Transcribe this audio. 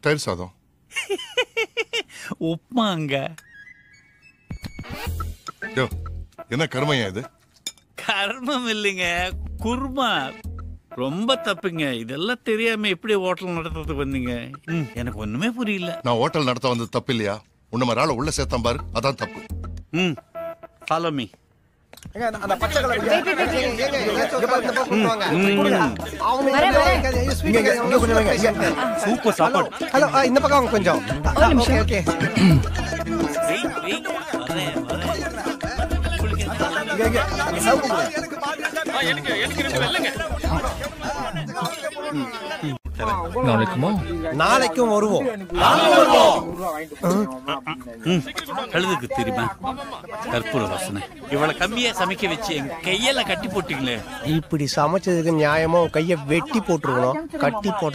தயிர் சாதம். உப்மாங்க. யோ, என்ன கருமையா இது? கர்மம் இல்லைங்க, குருமா. ரொம்ப தப்புங்க. இதெல்லாம் தெரியாம எப்படி ஹோட்டல் நடத்துறதுக்கு வந்தீங்க? எனக்கு ஒண்ணுமே புரியல. நான் ஹோட்டல் நடத்த வந்தது தப்பு இல்லையா? உன்ன மாதிரி ஆள உள்ள சேர்த்தான் பாரு, அதான் தப்பு. Follow me. அந்த பச்சை கலர் சூப்பர் சாப்பாடு. ஹலோ, இந்த பக்கம் கொஞ்சம். Okay okay. நாளைக்கும் வருவோம். கழுதுக்கு தெரியுமா கற்பூர வாசனை. இவ்வளவு கம்மியா சமைக்க வச்சு என் கையெல்லாம் கட்டி போட்டீங்களே. இப்படி சமைச்சதுக்கு நியாயமா கைய வெட்டி போட்டுருக்கணும். கட்டி போட்டு